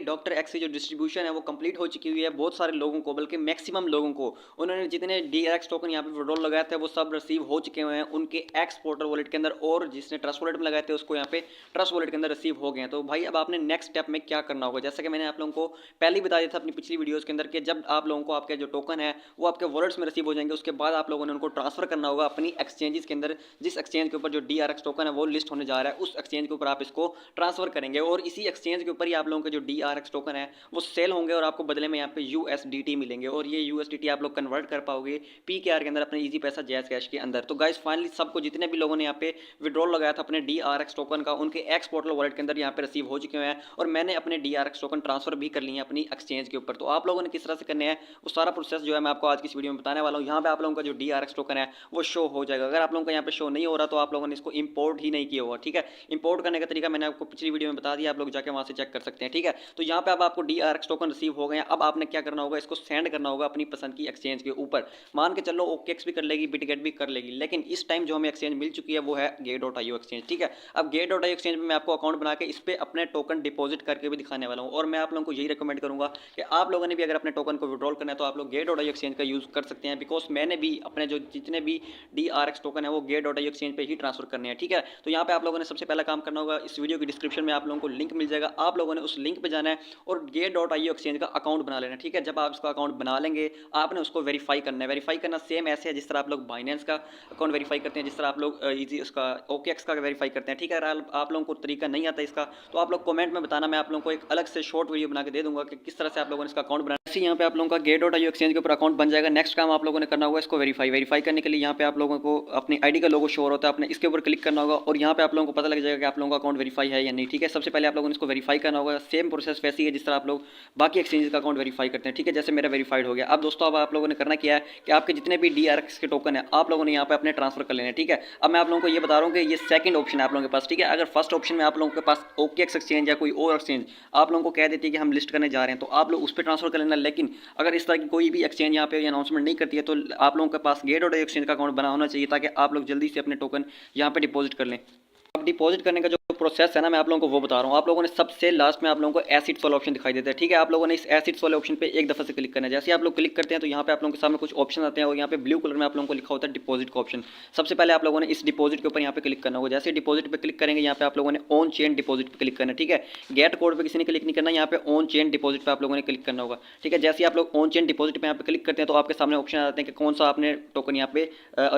Doctor x की जो distribution है वो कंप्लीट हो चुकी हुई है। बहुत सारे लोगों को, बल्कि मैक्सिमम लोगों को, उन्होंने जितने डीआरएक्स टोकन यहाँ पे विड्रॉल लगाए थे वो सब रिसीव हो चुके हुए हैं उनके एक्स पोर्टल वॉलेट के अंदर, और जिसने ट्रस्ट वॉलेट में लगाए थे उसको यहाँ पे ट्रस्ट वॉलेट के अंदर रिसीव हो गए हैं। तो भाई अब आपने नेक्स्ट स्टेप में क्या करना होगा, जैसा कि मैंने आप लोगों को पहले ही बता दिया था अपनी पिछली वीडियोज़ के अंदर कि जब आप लोगों को आपके जो टोकन है वो आपके वॉलेट्स में रिसीव हो जाएंगे, उसके बाद आप लोगों ने उनको ट्रांसफर करना होगा अपनी एक्सचेंजेस के अंदर। जिस एक्सचेंज के ऊपर जो डीआरएक्स टोकन है वो लिस्ट होने जा रहा है, उस एक्सचेंज के ऊपर आप इसको ट्रांसफर करेंगे, और इसी एक्सचेंज के ऊपर ही आप लोगों के जो डीआरएक्स टोकन है वो सेल होंगे और आपको बदले में यहाँ पे यूएसडीटी मिलेंगे, और ये यूएसडीटी आप लोग कन्वर्ट कर पाओगे पीकेआर के अंदर अपने इजी पैसा जैज कैश के अंदर। तो गाइस फाइनली सबको, जितने भी लोगों ने यहाँ पे विड्रॉल लगाया था अपने डीआरएक्स टोकन का, उनके एक्स पोर्टल वॉलेट के अंदर यहाँ पे रिसीव हो चुके हैं, और मैंने अपने डीआरएक्स टोकन ट्रांसफर भी कर लिए हैं अपनी एक्सचेंज के ऊपर। तो आप लोगों ने किस तरह से करने हैं वो सारा प्रोसेस जो है मैं आपको आज की इस वीडियो में बताने वाला हूँ। यहाँ पे आप लोगों का जो डीआरएक्स टोकन है वो शो हो जाएगा। अगर आप लोगों का यहाँ पे शो नहीं हो रहा तो आप लोगों ने इसको इंपोर्ट ही नहीं किया होगा, ठीक है। इंपोर्ट करने का तरीका मैंने आपको पिछली वीडियो में बता दिया, आप लोग जाके वहाँ से चेक कर सकते हैं, ठीक है। तो यहाँ पे अब आपको डीआरएक्स टोकन रिसीव हो गए हैं। अब आपने क्या करना होगा, इसको सेंड करना होगा अपनी पसंद की एक्सचेंज के ऊपर। मान के चलो ओकेएक्स भी कर लेगी, बिटगेट भी कर लेगी, लेकिन इस टाइम जो हमें एक्सचेंज मिल चुकी है वो है गेट.io एक्सचेंज, ठीक है। अब गेट.io एक्सचेंज में मैं आपको अकाउंट बना के इस पर अपने टोकन डिपॉजिट करके भी दिखाने वाला हूँ, और मैं आप लोगों को यही रिकमेंड करूंगा कि आप लोगों ने भी अगर अपने टोकन को विड्रॉल करना है तो आप लोग गेट.io एक्सचेंज का यूज़ कर सकते हैं, बिकॉज मैंने भी अपने जो जितने भी डीआरएक्स टोकन है वो गेट.io एक्सचेंज पे ही ट्रांसफर करने हैं, ठीक है। तो यहाँ पे आप लोगों ने सबसे पहला काम करना होगा, इस वीडियो की डिस्क्रिप्शन में आप लोगों को लिंक मिल जाएगा, आप लोगों ने उस लिंक पे जाना है और गेट.io एक्सचेंज का अकाउंट बना लेना, ठीक है। जब आप इसका अकाउंट बना लेंगे आपने उसको वेरीफाई करना है। वेरीफाई करना सेम ऐसे है जिस तरह आप लोग बाइनेंस का अकाउंट वेरीफाई करते हैं, जिस तरह आप लोग इजी उसका ओकेएक्स का वेरीफाई करते हैं, ठीक है। अगर आप लोगों को तरीका नहीं आता इसका तो आप लोग कमेंट में बताना, मैं आप लोगों को एक अलग से शॉर्ट वीडियो बना के दे दूंगा कि किस तरह से आप लोगों ने इसका अकाउंट बनाना। ऐसे यहाँ पे आप लोगों का गेट.io एक्सचेंज के ऊपर अकाउंट बन जाएगा। नेक्स्ट काम आप लोगों ने करना होगा इसको वेरीफाई करने के लिए यहाँ पे आप लोगों को अपनी आईडी का लोगो शो होता है, आपने इसके ऊपर क्लिक करना होगा और यहाँ पे आप लोगों को पता लग जाएगा कि आप लोगों का अकाउंट वेरीफाई है या नहीं, ठीक है। सबसे पहले आप लोगों ने इसको वेरीफाई करना होगा। सेम प्रोसेस वैसी है जिस तरह आप लोग बाकी एक्सचेंज का अकाउंट वेरीफाई करते हैं, ठीक है। जैसे मेरा वेरीफाइड हो गया। अब दोस्तों अब आप लोगों ने करना क्या है कि आपके जितने भी डीआरएक्स के टोकन है आप लोगों ने यहाँ पे अपने ट्रांसफर कर लेने, ठीक है। अब मैं आप लोगों को ये बता रहा हूँ कि ये सेकंड ऑप्शन है आप लोगों के पास, ठीक है। अगर फर्स्ट ऑप्शन में आप लोगों के पास ओकेएक्स एक्सचेंज या कोई और एक्सचेंज आप लोगों को कह देती है कि हम लिस्ट करने जा रहे हैं तो आप लोग उस पर ट्रांसफर कर लेना, लेकिन अगर इस तरह की कोई भी एक्सचेंज यहाँ पे अनाउंसमेंट नहीं करती है तो आप लोगों के पास गेट.io एक्सचेंज का अकाउंट बना होना चाहिए ताकि आप लोग जल्दी से अपने टोकन यहाँ पे डिपॉजिट कर लें। अब डिपॉजिट करने का जो प्रोसेस है ना मैं आप लोगों को वो बता रहा हूँ। आप लोगों ने सबसे लास्ट में आप लोगों को एसिड्स वाला ऑप्शन दिखाई देता है, ठीक है। आप लोगों ने इस एसिड्स वाले ऑप्शन पे एक दफ़ा से क्लिक करना है। जैसे आप लोग क्लिक करते हैं तो यहाँ पे आप लोगों के सामने कुछ ऑप्शन आते हैं और यहाँ पे ब्लू कलर में आप लोगों को लिखा होता है डिपॉजिट का ऑप्शन। सबसे पहले आप लोगों ने इस डिपॉजिट के ऊपर यहाँ पे क्लिक करना होगा। जैसे डिपॉजिट पे क्लिक करेंगे यहाँ पे आप लोगों ने ऑन चेन डिपॉजिट पे क्लिक करना है, ठीक है। गेट कोड पे किसी ने क्लिक नहीं करना, यहाँ पे ऑन चेन डिपॉजिट पे आप लोगों ने क्लिक करना होगा, ठीक है। जैसे आप लोग ऑन चेन डिपॉजिट पे यहाँ पे क्लिक करते हैं तो आपके सामने ऑप्शन आते हैं कि कौन सा आपने टोकन यहाँ पे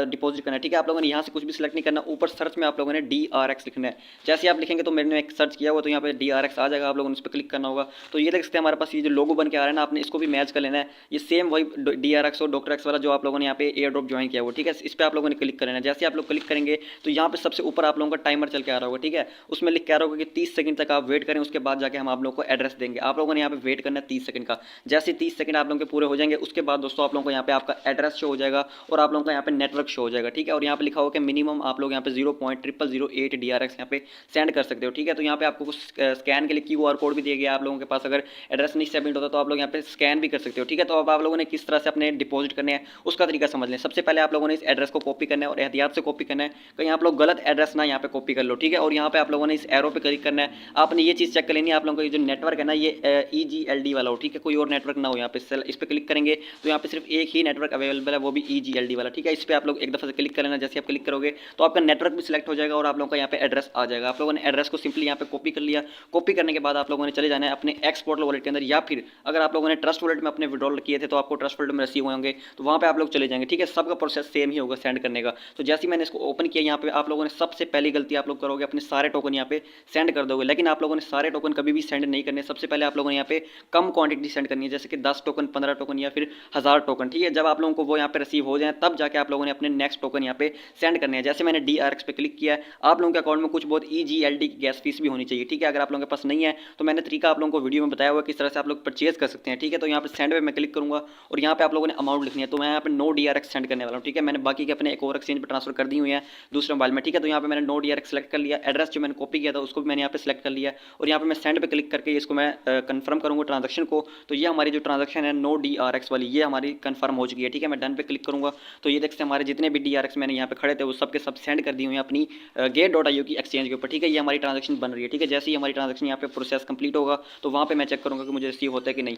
डिपॉजिट करना है, ठीक है। आप लोगों ने यहाँ से कुछ भी सिलेक्ट नहीं करना, ऊपर सर्च में आप लोगों ने डीआरएक्स लिखना है। जैसे आप लिखेंगे तो मैंने एक सर्च किया हुआ तो यहाँ पे डीआरएक्स आ जाएगा, आप लोगों ने इस पर क्लिक करना होगा। तो ये देख सकते हैं हमारे पास ये जो लोगो बन के आ रहा है ना, आपने इसको भी मैच कर लेना है। ये सेम वही डीआरएक्स और डॉक्टर एक्स वाला जो आप लोगों ने यहाँ पे एयर ड्रॉप ज्वाइन किया हुआ, ठीक है। इस पर आप लोगों ने क्लिक कर लेना है। जैसे आप लोग क्लिक करेंगे तो यहाँ पे सबसे ऊपर आप लोगों का टाइमर चल के आ रहा होगा, ठीक है। उसमें लिख के आ रहा होगा कि 30 सेकंड तक आप वेट करें, उसके बाद जाके हम आप लोगों को एड्रेस देंगे। आप लोगों ने यहाँ पे वेट करना है 30 सेकंड का। जैसे 30 सेकंड आप लोगों के पूरे हो जाएंगे उसके बाद दोस्तों आप लोगों को यहाँ पे आपका एड्रेस शो हो जाएगा और आप लोगों का यहाँ पे नेटवर्क शो हो जाएगा, ठीक है। और यहाँ पे लिखा होगा कि मिनिमम आप लोग यहाँ पे 0.0008 डीआरएक्स यहाँ पे सेंड कर सकते हो, ठीक है। तो यहाँ पे आपको कुछ स्कैन के लिए क्यूआर कोड भी दिया गया आप लोगों के पास। अगर एड्रेस नहीं सबमिट होता तो आप लोग यहाँ पे स्कैन भी कर सकते हो, ठीक है। तो अब आप लोगों ने किस तरह से अपने डिपॉजिट करने हैं उसका तरीका समझ लें। सबसे पहले आप लोगों ने इस एड्रेस को कॉपी करना है और एहतियात से कॉपी करना है, कहीं आप लोग गलत एड्रेस ना यहाँ पे कॉपी कर लो, ठीक है। और यहाँ पे आप लोगों ने इस एरो पे क्लिक करना है। आपने ये चीज़ चेक कर लेनी है आप लोगों का ये जो नेटवर्क है ना ये EGLD वाला हो, ठीक है। कोई और नेटवर्क ना हो यहाँ पे। इस पर क्लिक करेंगे तो यहाँ पे सिर्फ एक ही नेटवर्क अवेलेबल है, वो भी EGLD वाला, ठीक है। इस पर आप लोग एक दफ़ा से क्लिक कर लेना। जैसे आप क्लिक करोगे तो आपका नेटवर्क भी सिलेक्ट हो जाएगा और आप लोगों का यहाँ पे एड्रेस आ जाएगा। आप लोगों ने एड्रेस को सिंपली यहाँ पे कॉपी कर लिया। कॉपी करने के बाद आप लोगों ने चले जाना है अपने एक्स पोर्टल वॉलेट के अंदर, या फिर अगर आप लोगों ने ट्रस्ट वॉलेट में अपने विड्रॉल किए थे तो आपको ट्रस्ट वॉलेट में रिसीव होंगे तो वहाँ पे आप लोग चले जाएंगे, ठीक है। सबका प्रोसेस सेम ही होगा सेंड करने का। तो जैसे ही मैंने इसको ओपन किया यहाँ पे आप लोगों ने सबसे पहली गलती आप लोग करोगे अपने सारे टोकन यहाँ पे सेंड कर दोगे, लेकिन आप लोगों ने सारे टोकन कभी भी सेंड नहीं करने। सबसे पहले आप लोगों ने यहाँ पे कम क्वांटिटी सेंड करनी है, जैसे कि 10 टोकन, 15 टोकन या फिर 1000 टोकन, ठीक है। जब आप लोगों को वो यहाँ पे रिसीव हो जाए तब जाके आप लोगों ने अपने नेक्स्ट टोकन यहाँ पे सेंड करने हैं। जैसे मैंने डीआरएक्स पे क्लिक किया है, आप लोगों के अकाउंट में कुछ बहुत EGLD की गैस फीस भी होनी चाहिए, ठीक है। अगर आप लोगों के पास नहीं है तो मैंने तरीका आप लोगों को वीडियो में बताया हुआ किस तरह से आप लोग परचेज कर सकते हैं, ठीक है। तो यहाँ पे सेंड पे मैं क्लिक करूँगा और यहाँ पे आप लोगों ने अमाउंट लिखनी है। तो मैं यहाँ पे नो डीआरएक्स सेंड करने वाला हूँ, ठीक है। मैंने बाकी के अपने एक और एक्सचेंज पर ट्रांसफर कर दी हुई है दूसरे मोबाइल में, ठीक है। तो यहाँ पे मैंने नो डीआरएक्स सेलेक्ट कर लिया। एड्रेस जो मैंने कॉपी किया था उसको भी मैंने यहाँ पे सेलेक्ट कर लिया और यहाँ पे मैं सेंड पे क्लिक करके इसको मैं कंफर्म करूँगा ट्रांजेक्शन को। तो ये हमारी जो ट्रांजेक्शन है नो डीआरएक्स वाली ये हमारी कंफर्म हो चुकी है, ठीक है। मैं डन पे क्लिक करूँगा तो ये देखते हैं हमारे जितने भी डीआरएक्स मैंने यहाँ पे खड़े थे वो सब के सब सेंड कर दी हुई हैं अपनी गेट.io की एक्सचेंज के ऊपर, ठीक है। ठीक है, ये हमारी ट्रांजैक्शन बन रही है। ठीक है, जैसे ही हमारी ट्रांजैक्शन यहाँ पे प्रोसेस कंप्लीट होगा तो वहाँ पे मैं चेक करूँगा कि मुझे रिसीव होता है कि नहीं।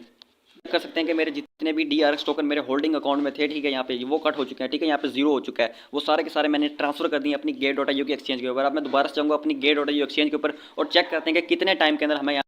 कर सकते हैं कि मेरे जितने भी DRX टोकन मेरे होल्डिंग अकाउंट में थे, ठीक है, यहाँ पे वो कट हो चुके हैं। ठीक है, यहाँ पे जीरो हो चुका है, वो सारे के सारे मैंने ट्रांसफर कर दिए अपनी Gate.io की एक्सचेंज के ऊपर। अब मैं दोबारा से जाऊँगा अपनी Gate.io एक्सचेंज के ऊपर और चेक करते हैं कि कितने टाइम के अंदर हमें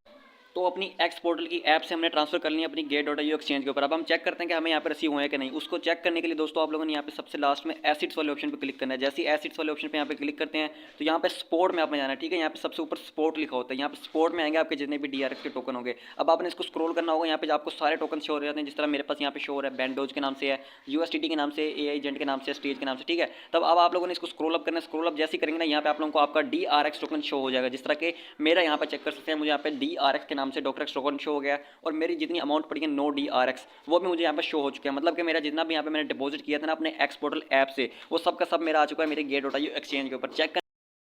तो अपनी एक्स पोर्टल की ऐप से हमने ट्रांसफर कर लिया अपनी Gate.io एक्सचेंज के ऊपर। अब हम चेक करते हैं कि हमें यहाँ पे रिसीव हुए हैं कि नहीं। उसको चेक करने के लिए दोस्तों आप लोगों ने यहाँ पे सबसे लास्ट में एसिड्स वाले ऑप्शन पे क्लिक करना है। जैसे ही एसिड्स वाले ऑप्शन पे यहाँ पे क्लिक करते हैं तो यहाँ पे स्पोर्ट में आपने जाना है। ठीक है, यहाँ पे सबसे ऊपर स्पोर्ट लिखा होता है, यहाँ पे स्पोर्ट में आएंगे आपके जितने भी DRX के टोकन होंगे। अब आपने इसको स्क्रॉल करना होगा, यहाँ पे आपको सारे टोकन शो हो जाते हैं। जिस तरह मेरे पास यहाँ पे शो हो रहा है, बैंडोज के नाम से है, USDT के नाम से, AI एजेंट के नाम से, स्टेज के नाम से। ठीक है, तब अब आप लोगों ने इसको स्क्रॉल अप करना है। स्क्रॉल अप जैसे ही करेंगे ना, यहाँ पे आप लोगों को आपका DRX टोकन शो हो जाएगा। जिस तरह के मेरा यहाँ पे चेक कर सकते हैं, मुझे यहाँ पे DRX के नाम से डॉक्टर टोकन शो हो गया और मेरी जितनी अमाउंट पड़ी है नो DRX वो भी मुझे यहाँ पे शो हो चुका है। मतलब कि मेरा जितना भी यहाँ पे मैंने डिपॉजिट किया था ना अपने एक्स पोर्टल ऐप से, वो सब का सब मेरा आ चुका है मेरे Gate.io एक्सचेंज के ऊपर। चेक